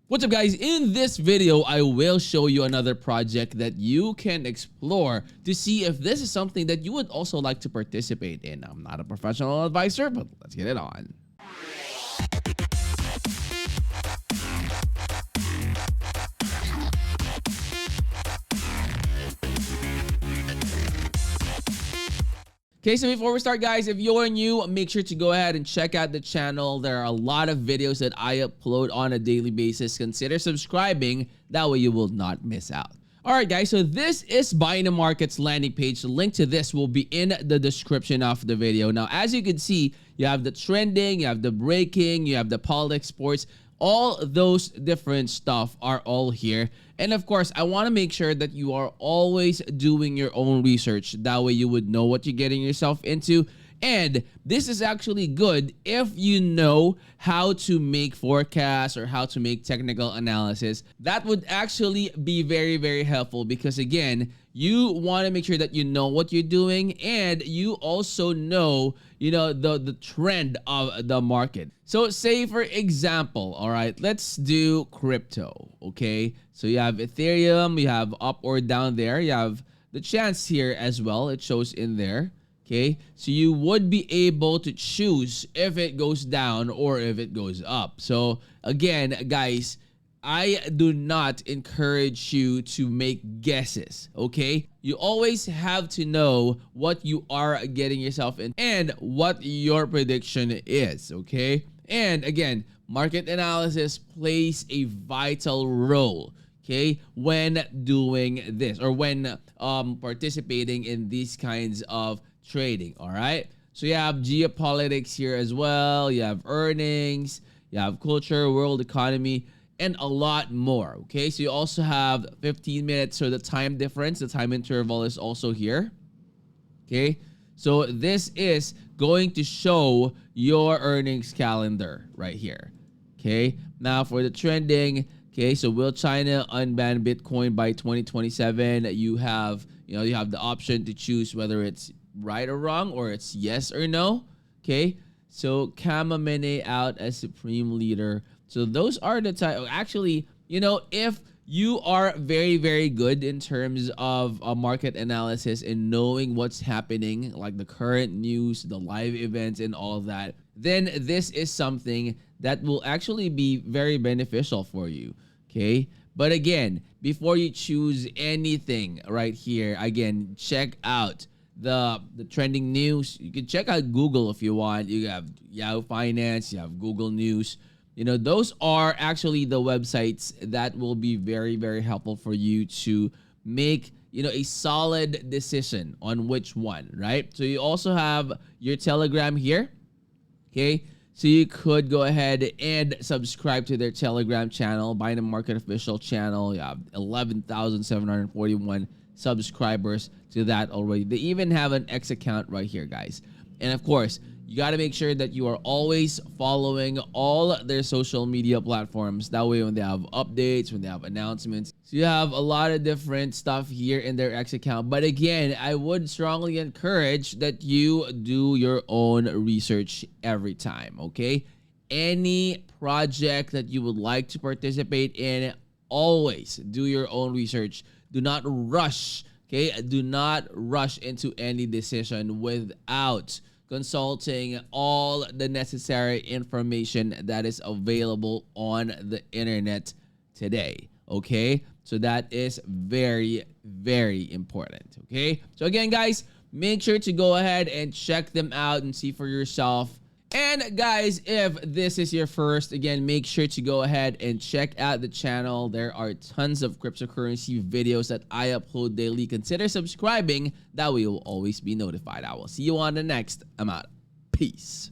What's up guys, in this video I will show you another project that you can explore to see if this is something that you would also like to participate in. I'm not a professional advisor, but let's get it on. Okay, so before we start guys, if you're new, make sure to go ahead and check out the channel. There are a lot of videos that I upload on a daily basis. Consider subscribing, that way you will not miss out. Alright guys, so this is Binamarket's landing page. The link to this will be in the description of the video. Now, as you can see, you have the trending, you have the breaking, you have the politics, sports. All those different stuff are all here. And of course, I want to make sure that you are always doing your own research. That way you would know what you're getting yourself into. And this is actually good if you know how to make forecasts or how to make technical analysis. That would actually be very, very helpful because again, you want to make sure that you know what you're doing and you also know, the trend of the market. So say for example, all right, let's do crypto, okay? So you have Ethereum, you have up or down there, you have the chance here as well, it shows in there. Okay, so you would be able to choose if it goes down or if it goes up. So again, guys, I do not encourage you to make guesses, okay? You always have to know what you are getting yourself in and what your prediction is, okay? And again, market analysis plays a vital role, okay, when doing this or when participating in these kinds of trading. All right, so you have geopolitics here as well, you have earnings, you have culture, world economy, and a lot more. Okay, so you also have 15 minutes, so the time difference, the time interval is also here. Okay, so this is going to show your earnings calendar right here. Okay, now for the trending, okay, so will China unban Bitcoin by 2027? You have the option to choose whether it's right or wrong, or it's yes or no. Okay, so Kamamene out as supreme leader. So those are the type. Actually, if you are very, very good in terms of market analysis and knowing what's happening, like the current news, the live events, and all of that, then this is something that will actually be very beneficial for you. Okay, but again, before you choose anything right here, again, check out the trending news. You can check out Google if you want. You have Yahoo Finance, you have Google News. Those are actually the websites that will be very, very helpful for you to make a solid decision on which one, right? So you also have your Telegram here. Okay, so you could go ahead and subscribe to their Telegram channel, Binamarket official channel. You have 11,741 subscribers to that already. They even have an X account right here, guys. And of course, you got to make sure that you are always following all their social media platforms. That way when they have updates, when they have announcements. So you have a lot of different stuff here in their X account. But again, I would strongly encourage that you do your own research every time, okay? Any project that you would like to participate in, always do your own research. Do not rush, okay? Do not rush into any decision without consulting all the necessary information that is available on the internet today, okay? So that is very, very important, okay? So again, guys, make sure to go ahead and check them out and see for yourself. And guys, if this is your first, again, make sure to go ahead and check out the channel. There are tons of cryptocurrency videos that I upload daily. Consider subscribing. That way you'll always be notified. I will see you on the next. I'm out. Peace.